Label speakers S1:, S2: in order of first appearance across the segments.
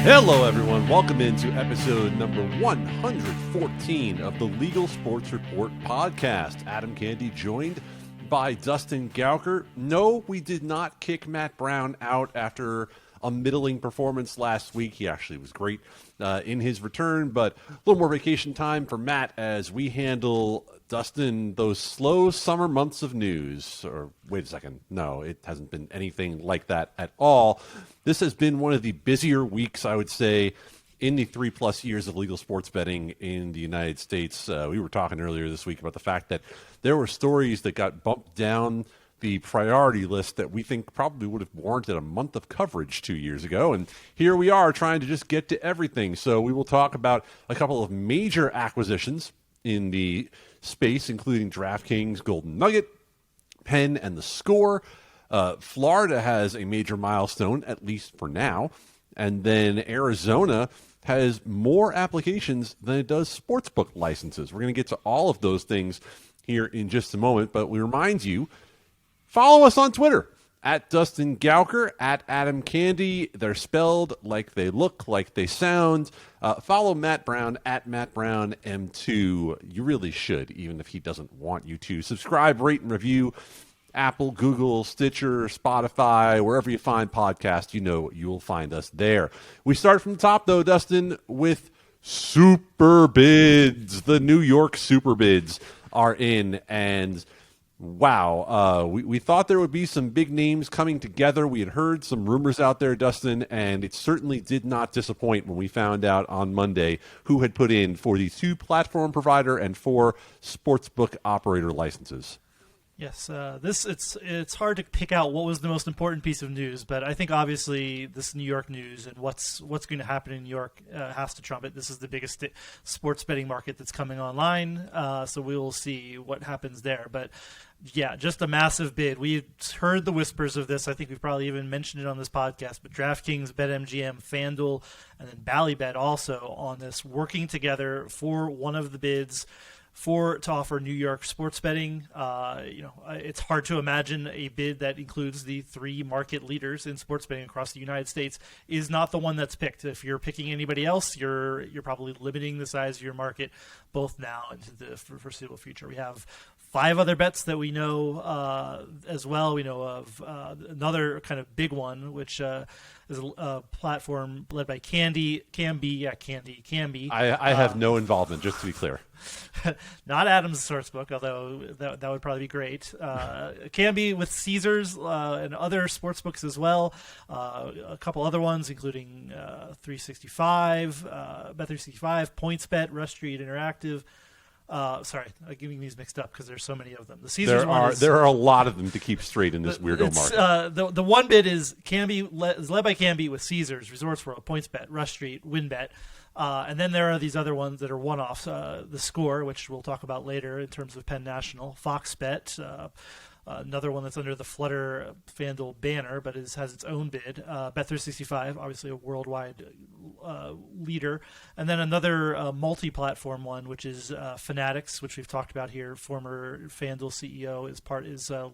S1: Hello, everyone. Welcome into episode number 114 of the Legal Sports Report podcast. Adam Candee joined by Dustin Gouker. No, we did not kick Matt Brown out after a middling performance last week. He actually was great in his return, but a little more vacation time for Matt as we handle, Dustin, those slow summer months of news. Or wait a second. No, it hasn't been anything like that at all. This has been one of the busier weeks, I would say, in the 3+ years of legal sports betting in the United States. We were talking earlier this week about the fact that there were stories that got bumped down the priority list that we think probably would have warranted a month of coverage 2 years ago. And here we are trying to just get to everything. So we will talk about a couple of major acquisitions in the space, including DraftKings, Golden Nugget, Penn, and the Score. Florida has a major milestone, at least for now. And then Arizona has more applications than it does sportsbook licenses. We're going to get to all of those things here in just a moment. But we remind you, follow us on Twitter, at Dustin Gouker, at Adam Candee. They're spelled like they look, like they sound. Follow Matt Brown, at Matt Brown M2. You really should, even if he doesn't want you to. Subscribe, rate, and review. Apple, Google, Stitcher, Spotify, wherever you find podcasts, you know you will find us there. We start from the top, though, Dustin, with Superbids. The New York Superbids are in, and wow, we thought there would be some big names coming together. We had heard some rumors out there, Dustin, and it certainly did not disappoint when we found out on Monday who had put in for the 2 platform provider and 4 sportsbook operator licenses.
S2: Yes, it's hard to pick out what was the most important piece of news, but I think obviously this New York news and what's going to happen in New York has to trump it. This is the biggest sports betting market that's coming online, so we will see what happens there. But yeah, just a massive bid. We've heard the whispers of this. I think we've probably even mentioned it on this podcast, but DraftKings, BetMGM, FanDuel, and then Ballybet also on this, working together for one of the bids to offer New York sports betting. It's hard to imagine a bid that includes the 3 market leaders in sports betting across the United States is not the one that's picked. If you're picking anybody else, you're probably limiting the size of your market both now and to the foreseeable future. We have 5 other bets that we know as well. We know of another kind of big one, which is a platform led by Candee.
S1: I have no involvement, just to be clear.
S2: Not Adam's Sportsbook, although that would probably be great. Candee with Caesars and other sportsbooks as well. A couple other ones, including 365, Bet365, PointsBet, Rush Street Interactive. Sorry, I'm getting these mixed up because there's so many of them. The Caesars
S1: there are a lot of them to keep straight in this weirdo market.
S2: The one bid is Candee is led by Candee with Caesars, Resorts World, PointsBet, Rush Street, WinBet. And then there are these other ones that are one-offs. The Score, which we'll talk about later in terms of Penn National, FoxBet, another one that's under the Flutter FanDuel banner, but has its own bid. Bet365, obviously a worldwide leader. And then another multi-platform one, which is Fanatics, which we've talked about here. Former FanDuel CEO is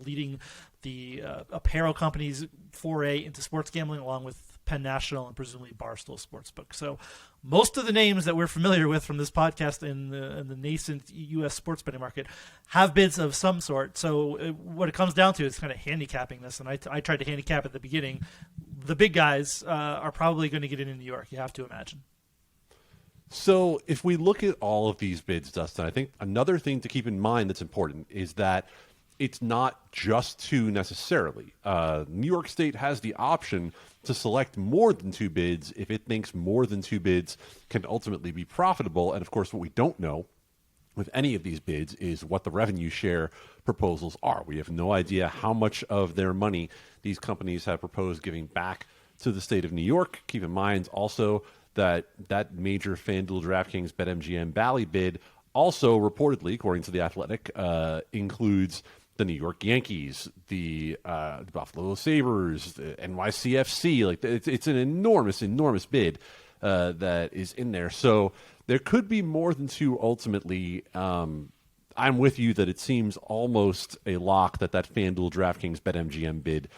S2: leading the apparel company's foray into sports gambling, along with Penn National and presumably Barstool Sportsbook. So most of the names that we're familiar with from this podcast in the nascent U.S. sports betting market have bids of some sort. So what it comes down to is kind of handicapping this, and I tried to handicap at the beginning. The big guys are probably going to get in New York, you have to imagine.
S1: So if we look at all of these bids, Dustin, I think another thing to keep in mind that's important is that it's not just 2 necessarily. New York State has the option to select more than 2 bids if it thinks more than 2 bids can ultimately be profitable. And of course, what we don't know with any of these bids is what the revenue share proposals are. We have no idea how much of their money these companies have proposed giving back to the state of New York. Keep in mind also that major FanDuel, DraftKings, BetMGM, Bally bid also reportedly, according to The Athletic, includes the New York Yankees, the Buffalo Sabres, the NYCFC. Like it's an enormous bid that is in there. So there could be more than 2 ultimately. I'm with you that it seems almost a lock that FanDuel, DraftKings, BetMGM bid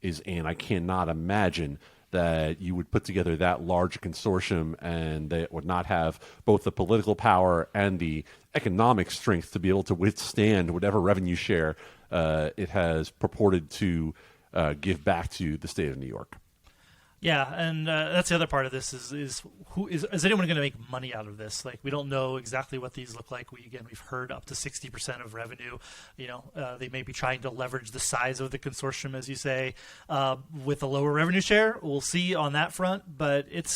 S1: is in. I cannot imagine that you would put together that large consortium and that would not have both the political power and the economic strength to be able to withstand whatever revenue share it has purported to give back to the state of New York.
S2: Yeah, and that's the other part of this is anyone going to make money out of this? Like, we don't know exactly what these look like. We've heard up to 60% of revenue. They may be trying to leverage the size of the consortium, as you say, with a lower revenue share. We'll see on that front, but it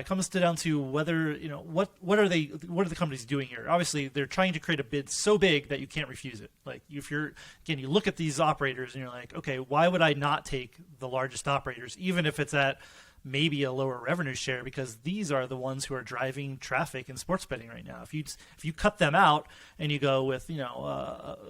S2: comes down to whether, what are the companies doing here? Obviously, they're trying to create a bid so big that you can't refuse it. Like, if you look at these operators and you're like, okay, why would I not take the largest operators, even if it's at maybe a lower revenue share, because these are the ones who are driving traffic in sports betting right now. If you cut them out and you go with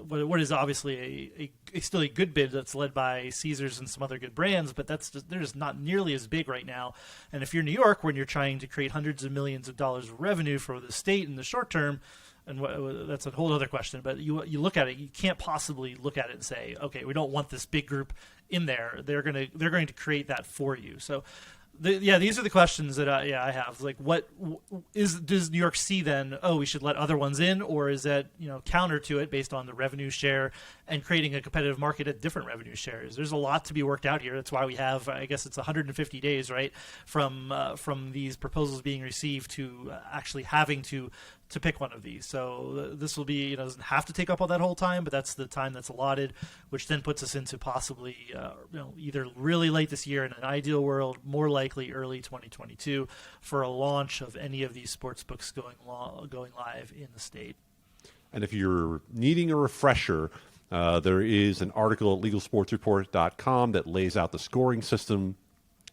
S2: what is obviously still a good bid that's led by Caesars and some other good brands, but they're just not nearly as big right now. And if you're New York, when you're trying to create hundreds of millions of dollars of revenue for the state in the short term, and that's a whole other question, but you look at it, you can't possibly look at it and say, okay, we don't want this big group in there. They're going to create that for you. So. These are the questions that I have. Like, does New York see then? Oh, we should let other ones in, or is that counter to it based on the revenue share and creating a competitive market at different revenue shares? There's a lot to be worked out here. That's why we have, I guess it's 150 days, right, from these proposals being received to actually having to pick one of these. So this will be, doesn't have to take up all that whole time, but that's the time that's allotted, which then puts us into possibly, either really late this year in an ideal world, more likely early 2022 for a launch of any of these sports books going live in the state.
S1: And if you're needing a refresher, there is an article at legalsportsreport.com that lays out the scoring system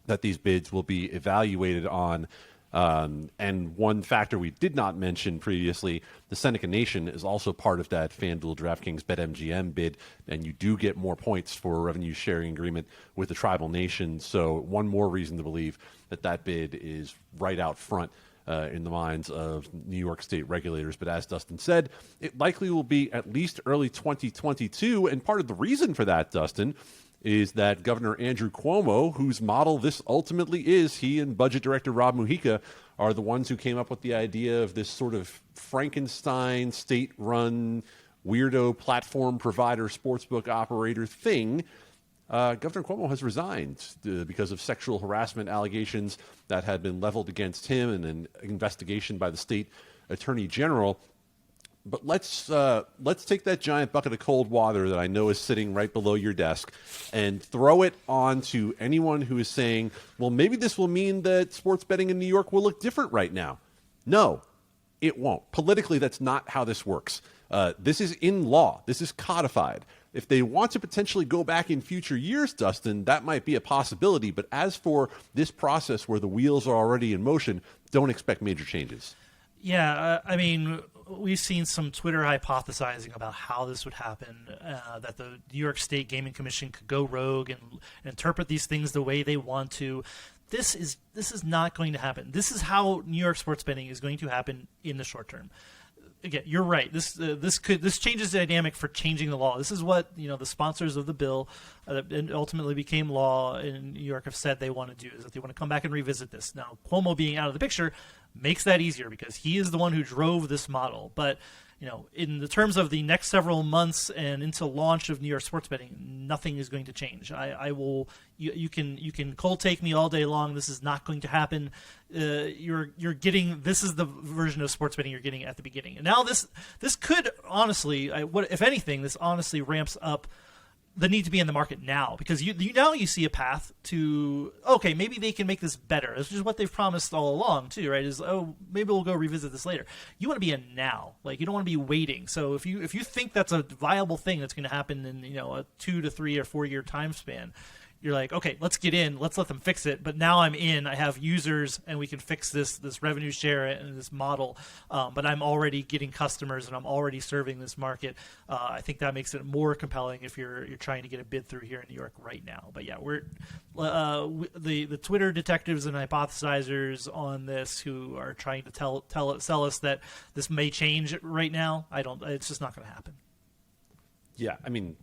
S1: that these bids will be evaluated on. And one factor we did not mention previously, the Seneca Nation is also part of that FanDuel DraftKings BetMGM bid, and you do get more points for a revenue sharing agreement with the tribal nation. So one more reason to believe that bid is right out front in the minds of New York State regulators. But as Dustin said, it likely will be at least early 2022. And part of the reason for that, Dustin, is that Governor Andrew Cuomo, whose model this ultimately is, he and Budget Director Rob Mujica are the ones who came up with the idea of this sort of Frankenstein state-run weirdo platform provider sportsbook operator thing. Governor Cuomo has resigned because of sexual harassment allegations that had been leveled against him and an investigation by the state attorney general. But let's take that giant bucket of cold water that I know is sitting right below your desk and throw it on to anyone who is saying, well, maybe this will mean that sports betting in New York will look different right now. No, it won't. Politically, that's not how this works. This is in law. This is codified. If they want to potentially go back in future years, Dustin, that might be a possibility. But as for this process where the wheels are already in motion, don't expect major changes.
S2: Yeah, I mean, we've seen some Twitter hypothesizing about how this would happen, that the New York State Gaming Commission could go rogue and interpret these things the way they want to. This is not going to happen. This is how New York sports betting is going to happen in the short term. Again, you're right. This changes the dynamic for changing the law. This is what the sponsors of the bill that ultimately became law in New York have said they want to do, is that they want to come back and revisit this. Now, Cuomo being out of the picture makes that easier because he is the one who drove this model. But in the terms of the next several months and into launch of New York sports betting, nothing is going to change. I will. You can cold take me all day long. This is not going to happen. You're getting, this is the version of sports betting you're getting at the beginning. And now this could honestly, if anything, this honestly ramps up the need to be in the market now, because you see a path to, okay, maybe they can make this better. This is what they've promised all along too, right? Is, oh, maybe we'll go revisit this later. You want to be in now, like you don't want to be waiting. So if you think that's a viable thing that's going to happen in a 2 to 3 or 4 year time span, you're like, okay, let's get in, let's let them fix it. But now I'm in, I have users, and we can fix this revenue share and this model. But I'm already getting customers, and I'm already serving this market. I think that makes it more compelling if you're trying to get a bid through here in New York right now. But yeah, we're the Twitter detectives and hypothesizers on this who are trying to sell us that this may change right now. It's just not going to happen.
S1: Yeah, I mean,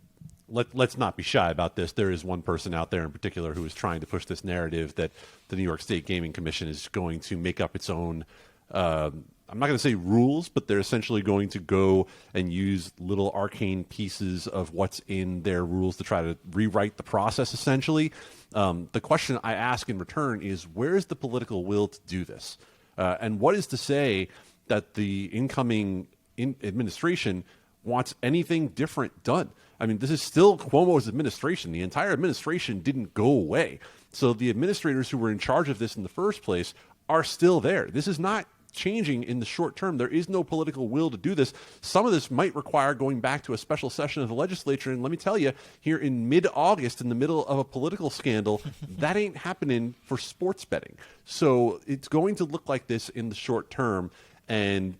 S1: let's not be shy about this. There is one person out there in particular who is trying to push this narrative that the New York State Gaming Commission is going to make up its own, I'm not going to say rules, but they're essentially going to go and use little arcane pieces of what's in their rules to try to rewrite the process, essentially. The question I ask in return is, where is the political will to do this? And what is to say that the incoming administration wants anything different done? I mean, this is still Cuomo's administration. The entire administration didn't go away. So the administrators who were in charge of this in the first place are still there. This is not changing in the short term. There is no political will to do this. Some of this might require going back to a special session of the legislature. And let me tell you, here in mid-August, in the middle of a political scandal, that ain't happening for sports betting. So it's going to look like this in the short term. And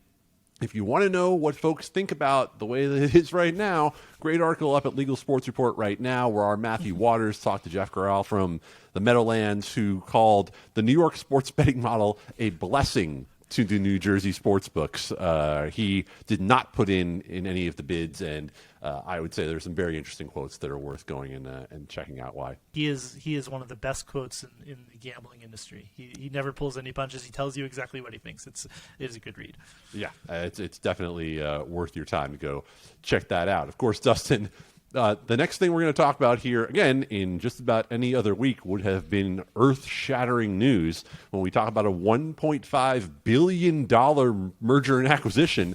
S1: if you want to know what folks think about the way that it is right now, great article up at Legal Sports Report right now where our Matthew Waters talked to Jeff Corral from the Meadowlands, who called the New York sports betting model a blessing to the New Jersey sports books. He did not put in any of the bids, and I would say there's some very interesting quotes that are worth going and checking out why.
S2: He is one of the best quotes in the gambling industry. He never pulls any punches. He tells you exactly what he thinks. It is a good read. Yeah,
S1: it's definitely worth your time to go check that out. Of course, Dustin, the next thing we're going to talk about here, again, in just about any other week, would have been earth-shattering news when we talk about a $1.5 billion merger and acquisition.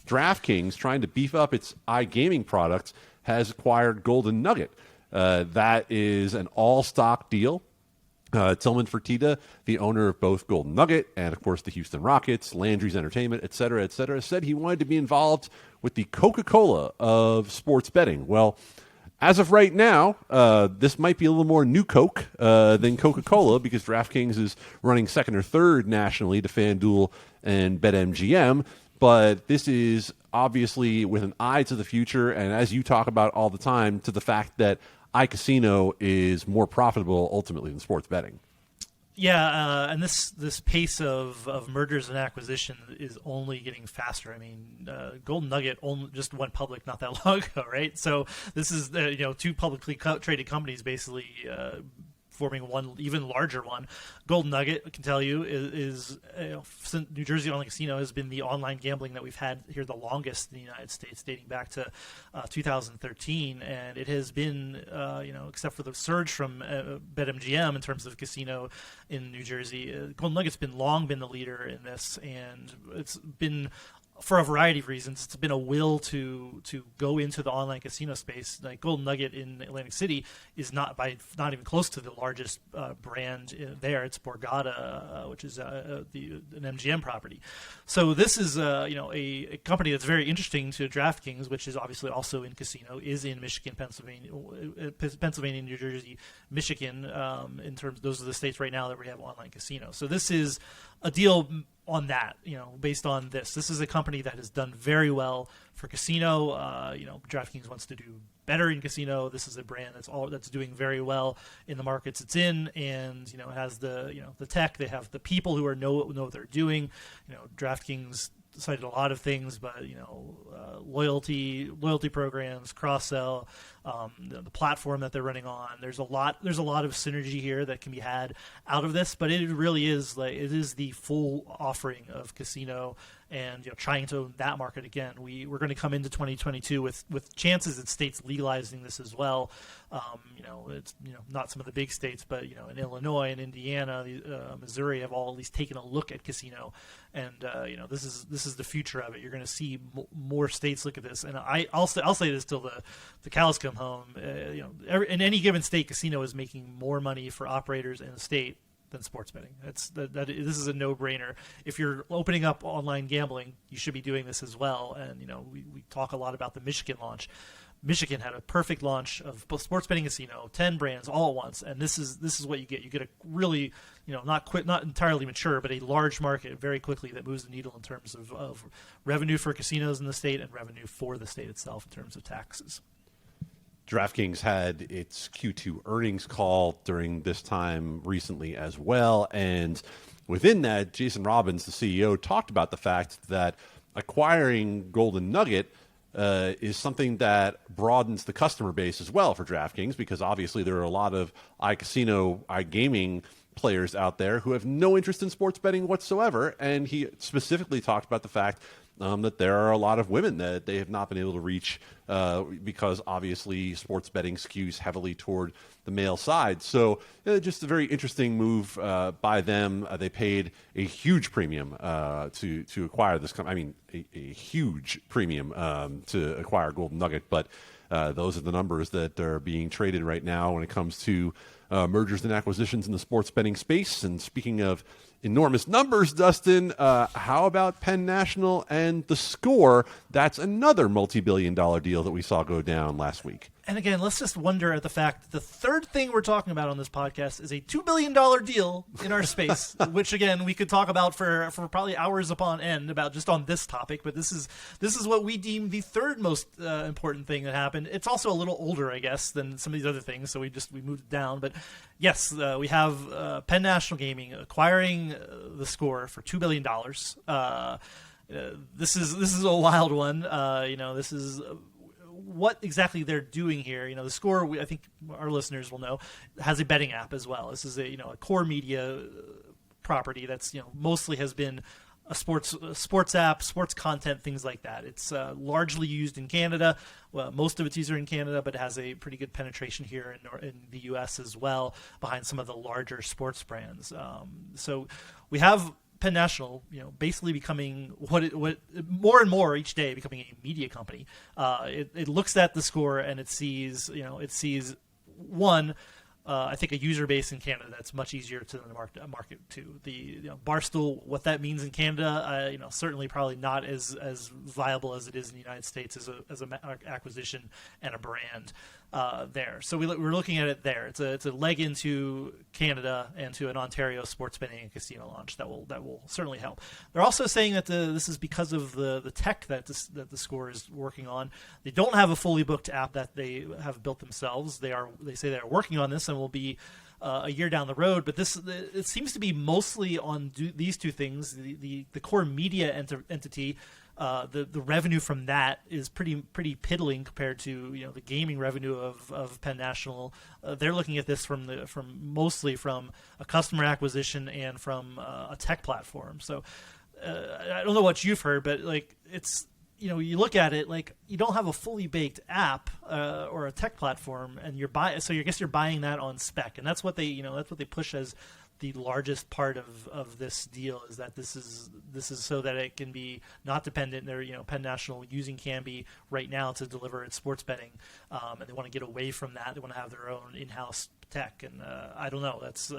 S1: DraftKings, trying to beef up its iGaming products, has acquired Golden Nugget. That is an all-stock deal. Tillman Fertitta, the owner of both Golden Nugget and, of course, the Houston Rockets, Landry's Entertainment, et cetera, said he wanted to be involved with the Coca-Cola of sports betting. Well, as of right now, this might be a little more New Coke than Coca-Cola because DraftKings is running second or third nationally to FanDuel and BetMGM. But this is obviously with an eye to the future, and as you talk about all the time, to the fact that iCasino is more profitable ultimately than sports betting.
S2: Yeah, and this pace of mergers and acquisition is only getting faster. I mean, Golden Nugget just went public not that long ago, right? So this is two publicly traded companies basically forming one even larger one. Golden Nugget, I can tell you, is since New Jersey Online Casino has been the online gambling that we've had here the longest in the United States, dating back to 2013, and it has been, except for the surge from BetMGM in terms of casino in New Jersey, Golden Nugget's long been the leader in this, and it's been, for a variety of reasons, it's been a will to go into the online casino space. Like Golden Nugget in Atlantic City is not even close to the largest brand there. It's Borgata, which is an MGM property. So this is a company that's very interesting to DraftKings, which is obviously also in casino, is in Michigan, Pennsylvania, New Jersey, Michigan. In terms, those are the states right now that we have online casino. So this is a deal on that, based on this. This is a company that has done very well for casino. DraftKings wants to do better in casino. This is a brand that's doing very well in the markets it's in, and it has the tech. They have the people who know what they're doing. DraftKings cited a lot of things, but loyalty programs, cross sell, the platform that they're running on. There's a lot of synergy here that can be had out of this, but it really is it is the full offering of casino, and trying to own that market again. We're going to come into 2022 with chances at states legalizing this as well. It's not some of the big states, but in Illinois and Indiana, Missouri have all at least taken a look at casino, and this is the future of it. You're going to see more states look at this, and I'll say this till the cows come home. In any given state, casino is making more money for operators in the state than sports betting. This is a no-brainer. If you're opening up online gambling, you should be doing this as well. And we talk a lot about the Michigan launch. Michigan had a perfect launch of both sports betting, casino, 10 brands all at once, and this is what you get. You get a really not entirely mature, but a large market very quickly that moves the needle in terms of revenue for casinos in the state and revenue for the state itself in terms of taxes.
S1: DraftKings had its Q2 earnings call during this time recently as well. And within that, Jason Robbins, the CEO, talked about the fact that acquiring Golden Nugget is something that broadens the customer base as well for DraftKings, because obviously there are a lot of iCasino, iGaming players out there who have no interest in sports betting whatsoever. And he specifically talked about the fact that there are a lot of women that they have not been able to reach because obviously sports betting skews heavily toward the male side. So just a very interesting move by them. They paid a huge premium to acquire this. I mean, a huge premium to acquire Golden Nugget. But those are the numbers that are being traded right now when it comes to mergers and acquisitions in the sports betting space. And speaking of enormous numbers, Dustin, how about Penn National and the Score? That's another multi-billion-dollar deal that we saw go down last week.
S2: And again, let's just wonder at the fact that the third thing we're talking about on this podcast is a $2 billion deal in our space, which, again, we could talk about for probably hours upon end about just on this topic. But this is what we deem the third most important thing that happened. It's also a little older, I guess, than some of these other things, so we moved it down. But yes, we have Penn National Gaming acquiring the Score for $2 billion. This is a wild one. This is what exactly they're doing here. The Score, I think our listeners will know, has a betting app as well. This is a core media property that's mostly has been a sports app, sports content, things like that. It's largely used in Canada. Well, most of its users are in Canada, but it has a pretty good penetration here in the U.S. as well, behind some of the larger sports brands. So we have Penn National, basically becoming what more and more each day becoming a media company. It looks at the Score and it sees one. I think a user base in Canada that's much easier to market to. The Barstool, what that means in Canada, certainly probably not as viable as it is in the United States as an acquisition and a brand there. So we're looking at it there. It's a leg into Canada and to an Ontario sports betting and casino launch that will certainly help. They're also saying that this is because of the tech that the Score is working on. They don't have a fully booked app that they have built themselves. They say they're working on this and will be a year down the road, but it seems to be mostly on these two things. The core media entity, the revenue from that is pretty piddling compared to the gaming revenue of Penn National. They're looking at this mostly from a customer acquisition and from a tech platform. So I don't know what you've heard, but it's. You look at it you don't have a fully baked app or a tech platform, and I guess you're buying that on spec, and that's what they push as the largest part of this deal, is that this is so that it can be not dependent. They're Penn National using Candee right now to deliver its sports betting, and they want to get away from that. They want to have their own in-house tech, and I don't know. That's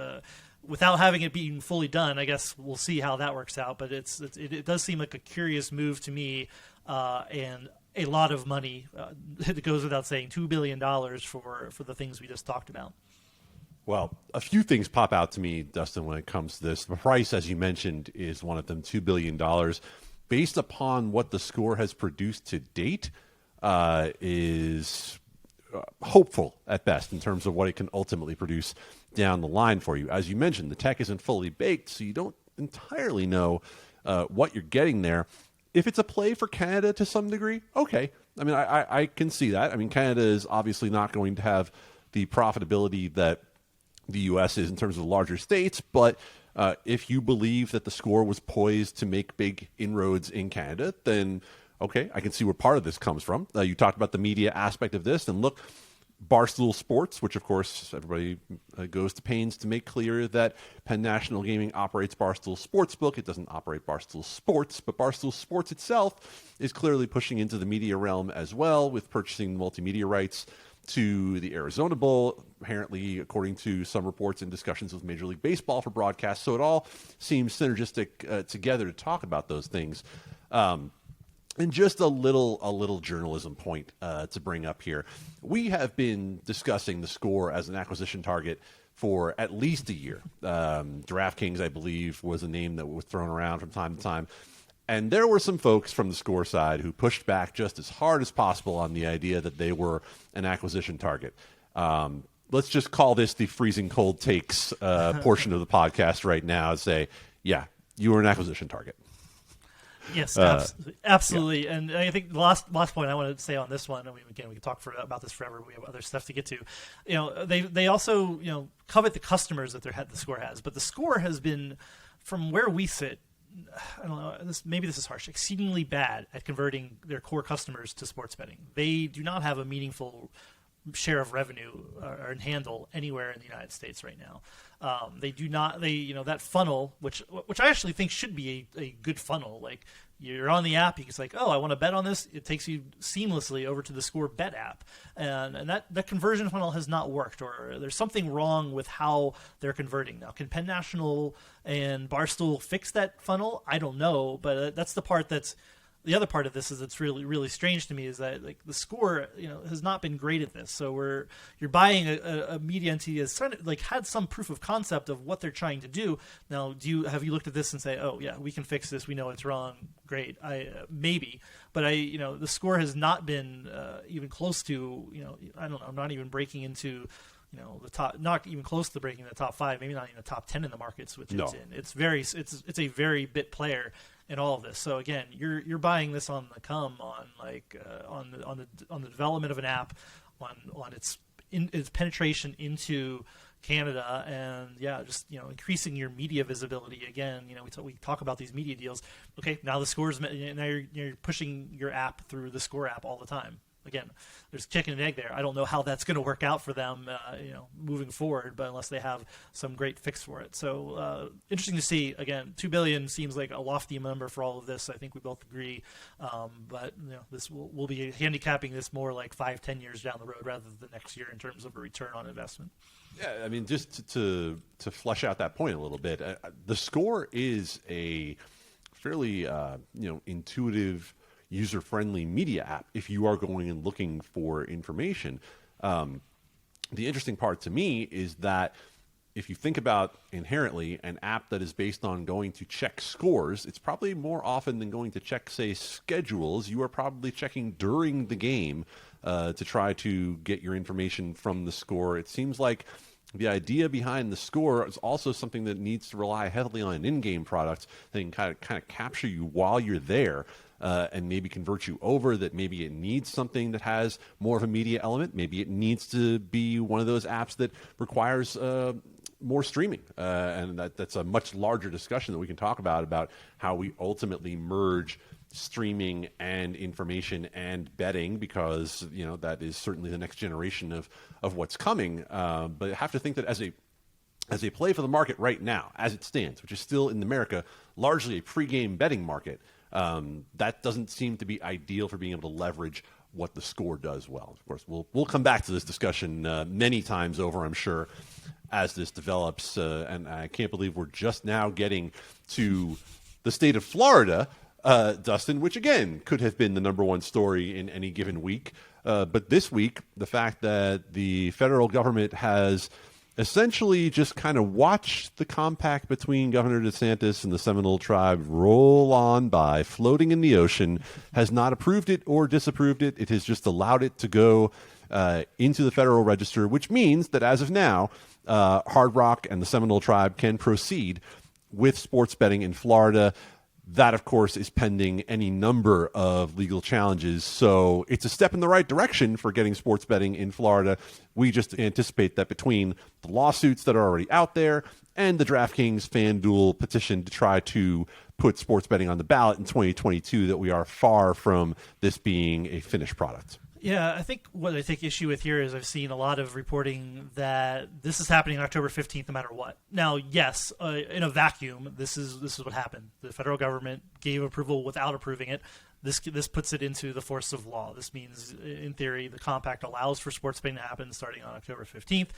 S2: without having it being fully done. I guess we'll see how that works out. But it does seem like a curious move to me. And a lot of money. It goes without saying, $2 billion for the things we just talked about.
S1: Well, a few things pop out to me, Dustin, when it comes to this. The price, as you mentioned, is one of them, $2 billion. Based upon what the Score has produced to date, is hopeful at best in terms of what it can ultimately produce down the line for you. As you mentioned, the tech isn't fully baked, so you don't entirely know what you're getting there. If it's a play for Canada to some degree, okay. I mean, I can see that. I mean, Canada is obviously not going to have the profitability that the U.S. is in terms of the larger states, but if you believe that the Score was poised to make big inroads in Canada, then okay, I can see where part of this comes from. You talked about the media aspect of this, and look, Barstool Sports, which of course everybody goes to pains to make clear that Penn National Gaming operates Barstool Sportsbook. It doesn't operate Barstool Sports, but Barstool Sports itself is clearly pushing into the media realm as well with purchasing multimedia rights to the Arizona Bowl, apparently according to some reports and discussions with Major League Baseball for broadcast. So it all seems synergistic together to talk about those things. And just a little journalism point to bring up here. We have been discussing the Score as an acquisition target for at least a year. DraftKings, I believe, was a name that was thrown around from time to time. And there were some folks from the Score side who pushed back just as hard as possible on the idea that they were an acquisition target. Let's just call this the freezing cold takes portion of the podcast right now and say, yeah, you were an acquisition target.
S2: Yes, absolutely. And I think the last point I want to say on this one, I mean, again, we can talk about this forever. We have other stuff to get to. They also covet the customers that the score has, but the score has been, from where we sit, I don't know, maybe this is harsh, exceedingly bad at converting their core customers to sports betting. They do not have a meaningful share of revenue or handle anywhere in the United States right now. They do not. That funnel, which I actually think should be a good funnel. Like, you're on the app, it's like, oh, I want to bet on this. It takes you seamlessly over to the Score Bet app, and that conversion funnel has not worked, or there's something wrong with how they're converting. Now, can Penn National and Barstool fix that funnel? I don't know, but that's the part that's. The other part of this is it's really, really strange to me is that, like, the Score, has not been great at this. So you're buying a media entity that's kind of like had some proof of concept of what they're trying to do. Now, have you looked at this and say, oh yeah, we can fix this. We know it's wrong. Great. Maybe, but the Score has not been even close to, I don't know, not even breaking into, the top, not even close to breaking the top 5, maybe not even the top 10 in the markets, which it's in. It's a very bit player in all of this. So again, you're buying this on the come, on the development of an app, on its penetration into Canada, and just increasing your media visibility. Again, we talk about these media deals. Okay, now the Scores, now you're pushing your app through the Score app all the time. Again, there's chicken and egg there. I don't know how that's going to work out for them, moving forward, but unless they have some great fix for it. So interesting to see. Again, $2 billion seems like a lofty number for all of this. I think we both agree. But this we'll be handicapping this more like 5-10 years down the road rather than the next year in terms of a return on investment.
S1: Yeah, I mean, just to flesh out that point a little bit, the Score is a fairly intuitive, user-friendly media app if you are going and looking for information. The interesting part to me is that if you think about inherently an app that is based on going to check scores, it's probably more often than going to check, say, schedules. You are probably checking during the game to try to get your information from the Score. It seems like the idea behind the Score is also something that needs to rely heavily on an in-game product that can kind of capture you while you're there. And maybe convert you over, that maybe it needs something that has more of a media element. Maybe it needs to be one of those apps that requires more streaming. And that's a much larger discussion that we can talk about how we ultimately merge streaming and information and betting, because that is certainly the next generation of what's coming. But I have to think that as a play for the market right now, as it stands, which is still in America largely a pre-game betting market, that doesn't seem to be ideal for being able to leverage what the Score does well. Of course, we'll come back to this discussion many times over, I'm sure, as this develops. And I can't believe we're just now getting to the state of Florida, Dustin, which again could have been the number one story in any given week. But this week, the fact that the federal government has essentially just kind of watched the compact between Governor DeSantis and the Seminole tribe roll on by, floating in the ocean, has not approved it or disapproved it. It has just allowed it to go into the Federal Register, which means that as of now, Hard Rock and the Seminole tribe can proceed with sports betting in Florida. That, of course, is pending any number of legal challenges. So it's a step in the right direction for getting sports betting in Florida. We just anticipate that between the lawsuits that are already out there and the DraftKings FanDuel petition to try to put sports betting on the ballot in 2022, that we are far from this being a finished product.
S2: Yeah, I think what I take issue with here is I've seen a lot of reporting that this is happening October 15th no matter what. Now, yes, in a vacuum, this is what happened. The federal government gave approval without approving it. This puts it into the force of law. This means, in theory, the compact allows for sports betting to happen starting on October 15th,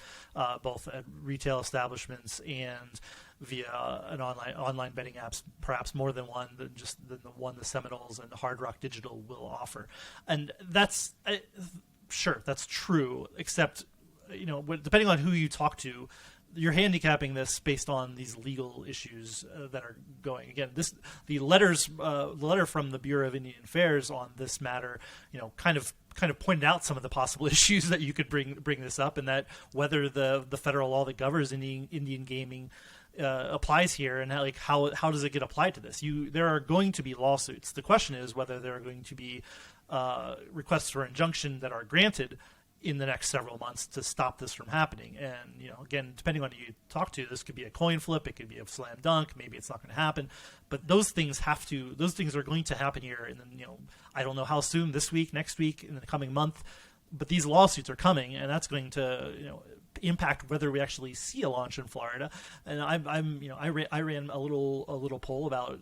S2: both at retail establishments and via an online betting apps, perhaps more than one than the one the Seminoles and Hard Rock Digital will offer. And that's sure, that's true, except depending on who you talk to, you're handicapping this based on these legal issues that are going. Again, the letter from the Bureau of Indian Affairs on this matter, kind of pointed out some of the possible issues that you could bring this up, and that whether the federal law that governs Indian gaming applies here, and how does it get applied to this? There are going to be lawsuits. The question is whether there are going to be requests for injunction that are granted in the next several months to stop this from happening. And again, depending on who you talk to, this could be a coin flip, it could be a slam dunk, maybe it's not going to happen. But those things are going to happen here. And then I don't know how soon, this week, next week, in the coming month. But these lawsuits are coming, and that's going to impact whether we actually see a launch in Florida. And I ran a little poll about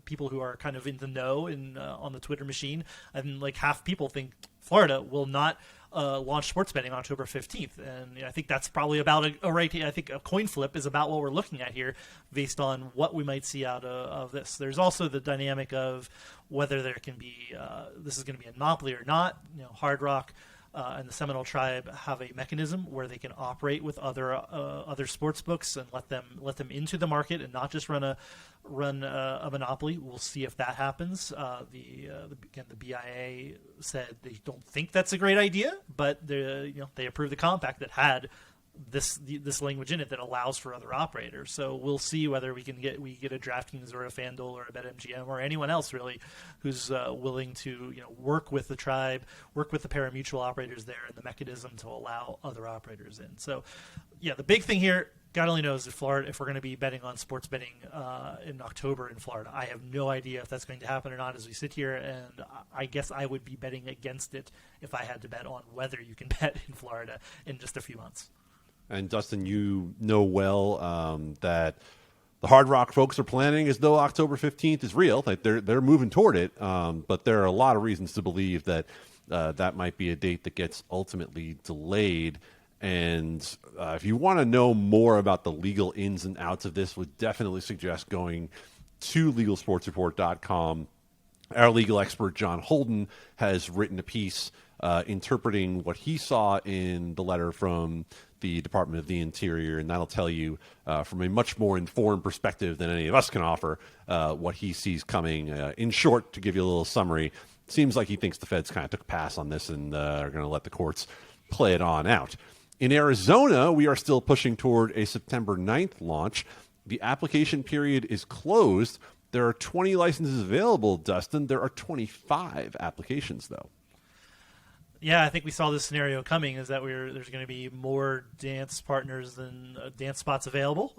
S2: people who are kind of in the know on the Twitter machine, and like half people think Florida will not launch sports betting on October 15th, and I think that's probably about a right. I think a coin flip is about what we're looking at here, based on what we might see out of this. There's also the dynamic of whether there can be this is going to be a monopoly or not. Hard Rock and the Seminole Tribe have a mechanism where they can operate with other sports books and let them into the market and not just run a monopoly. We'll see if that happens. The BIA said they don't think that's a great idea, but they approved the compact that had this language in it that allows for other operators. So we'll see whether we get a DraftKings or a FanDuel or a BetMGM or anyone else really who's willing to work with the tribe, work with the pari-mutuel operators there, and the mechanism to allow other operators in. So yeah, the big thing here, God only knows if we're going to be betting on sports betting in October in Florida. I have no idea if that's going to happen or not as we sit here, and I guess I would be betting against it if I had to bet on whether you can bet in Florida in just a few months.
S1: And Dustin, you know well that the Hard Rock folks are planning as though October 15th is real. Like they're moving toward it, but there are a lot of reasons to believe that that might be a date that gets ultimately delayed. And if you want to know more about the legal ins and outs of this, would definitely suggest going to LegalSportsReport.com. Our legal expert, John Holden, has written a piece interpreting what he saw in the letter from the Department of the Interior, and that'll tell you from a much more informed perspective than any of us can offer what he sees coming. In short, to give you a little summary, it seems like he thinks the feds kind of took a pass on this and are going to let the courts play it on out. In Arizona, we are still pushing toward a September 9th launch. The application period is closed. There are 20 licenses available, Dustin. There are 25 applications, though.
S2: Yeah, I think we saw this scenario coming, is that there's going to be more dance partners than dance spots available.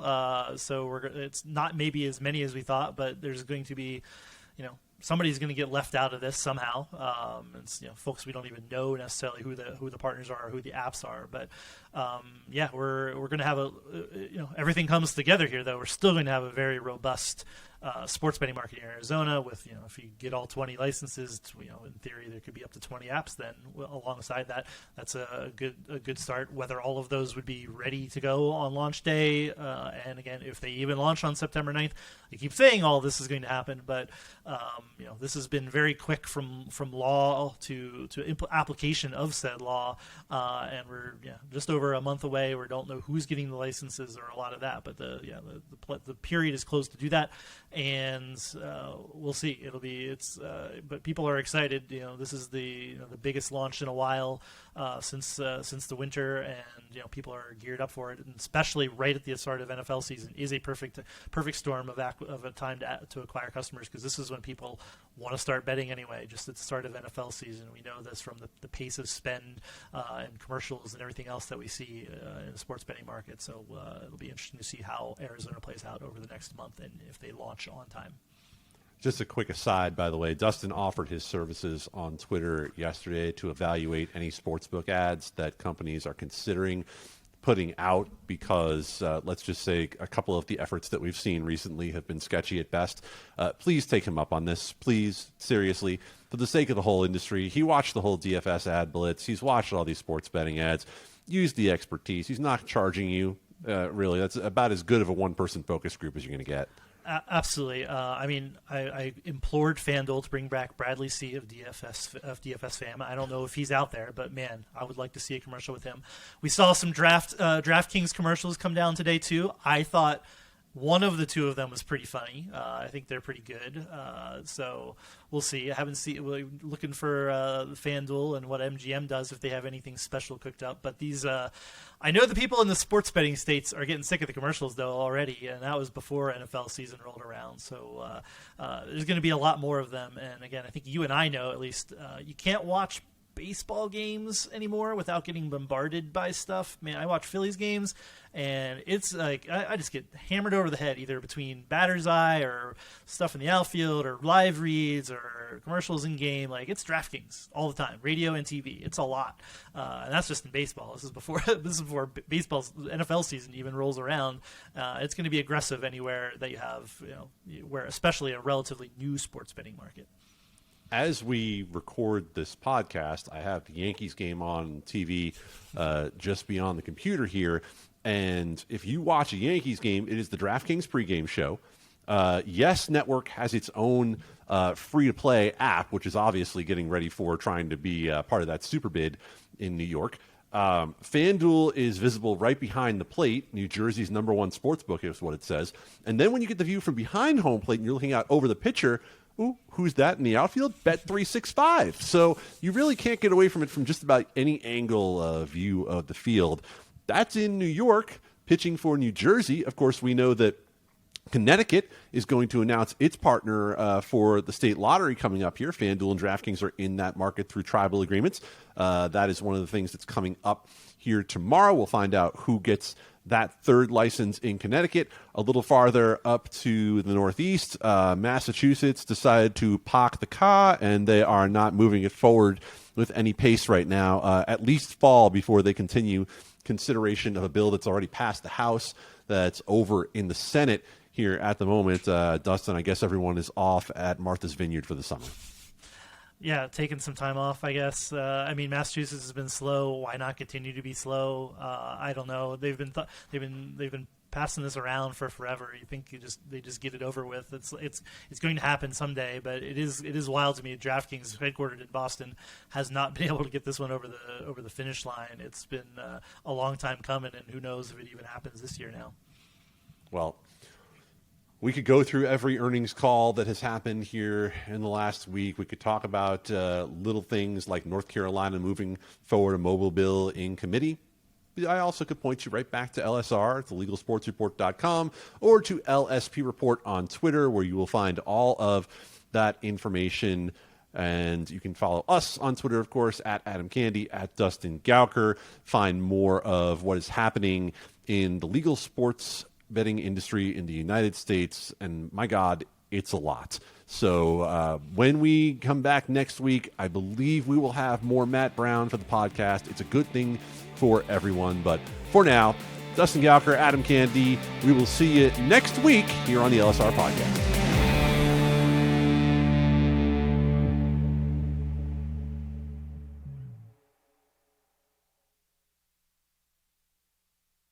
S2: So it's not maybe as many as we thought, but there's going to be, somebody's going to get left out of this somehow. It's folks we don't even know necessarily who the partners are or who the apps are. But yeah, we're going to have everything comes together here. Though we're still going to have a very robust sports betting market in Arizona. With if you get all 20 licenses, in theory there could be up to 20 apps. Then alongside that, that's a good start. Whether all of those would be ready to go on launch day, and again, if they even launch on September 9th, I keep saying all this is going to happen, but this has been very quick from law to application of said law, and we're just over a month away. We don't know who's getting the licenses or a lot of that, but the period is closed to do that. And we'll see. But people are excited. This is the biggest launch in a while since the winter, and people are geared up for it. And especially right at the start of NFL season is a perfect storm of a time to acquire customers, because this is when people want to start betting anyway. Just at the start of NFL season, we know this from the pace of spend and commercials and everything else that we see in the sports betting market. So it'll be interesting to see how Arizona plays out over the next month and if they launch on time.
S1: Just a quick aside, by the way, Dustin offered his services on Twitter yesterday to evaluate any sportsbook ads that companies are considering putting out, because let's just say a couple of the efforts that we've seen recently have been sketchy at best. Please take him up on this. Please, seriously, for the sake of the whole industry. He watched the whole DFS ad blitz. He's watched all these sports betting ads. Use the expertise. He's not charging you, really. That's about as good of a one-person focus group as you're going to get.
S2: Absolutely. I implored FanDuel to bring back Bradley C. of DFS Fam. I don't know if he's out there, but man, I would like to see a commercial with him. We saw some DraftKings commercials come down today too. I thought One of the two of them was pretty funny. I think they're pretty good. So we'll see. I haven't seen. We're looking for FanDuel and what MGM does if they have anything special cooked up. But these, I know the people in the sports betting states are getting sick of the commercials though already, and that was before NFL season rolled around. So there's going to be a lot more of them. And again, I think you and I know at least you can't watch baseball games anymore without getting bombarded by stuff. Man, I watch Phillies games and it's like I just get hammered over the head either between batter's eye or stuff in the outfield or live reads or commercials in game. Like it's DraftKings all the time, radio and TV. It's a lot, and that's just in baseball. This is before baseball's NFL season even rolls around. It's going to be aggressive anywhere that you have, where especially a relatively new sports betting market.
S1: As we record this podcast, I have the Yankees game on TV just beyond the computer here. And if you watch a Yankees game, it is the DraftKings pregame show. Yes Network has its own free-to-play app, which is obviously getting ready for trying to be part of that Superbid in New York. FanDuel is visible right behind the plate. New Jersey's #1 sportsbook is what it says. And then when you get the view from behind home plate and you're looking out over the pitcher, ooh, who's that in the outfield? Bet365. So you really can't get away from it from just about any angle view of the field. That's in New York. Pitching for New Jersey, of course, we know that Connecticut is going to announce its partner for the state lottery coming up here. FanDuel and DraftKings are in that market through tribal agreements. That is one of the things that's coming up here tomorrow. We'll find out who gets that third license in Connecticut. A little farther up to the northeast, Massachusetts decided to park the car, and they are not moving it forward with any pace right now, at least fall before they continue consideration of a bill that's already passed the House that's over in the Senate here at the moment. Dustin, I guess everyone is off at Martha's Vineyard for the summer.
S2: Yeah, taking some time off, I guess. Massachusetts has been slow. Why not continue to be slow? I don't know. They've been passing this around for forever. You think they just get it over with. It's going to happen someday, but it is wild to me. DraftKings, headquartered in Boston, has not been able to get this one over the finish line. It's been a long time coming, and who knows if it even happens this year now.
S1: Well, we could go through every earnings call that has happened here in the last week. We could talk about little things like North Carolina moving forward a mobile bill in committee. I also could point you right back to LSR, to legalsportsreport.com, or to LSP Report on Twitter, where you will find all of that information. And you can follow us on Twitter, of course, at Adam Candee, at Dustin Gouker. Find more of what is happening in the legal sports betting industry in the United States. And my God, it's a lot. So when we come back next week, I believe we will have more Matt Brown for the podcast. It's a good thing for everyone. But for now, Dustin Gouker, Adam Candee, we will see you next week here on the LSR Podcast.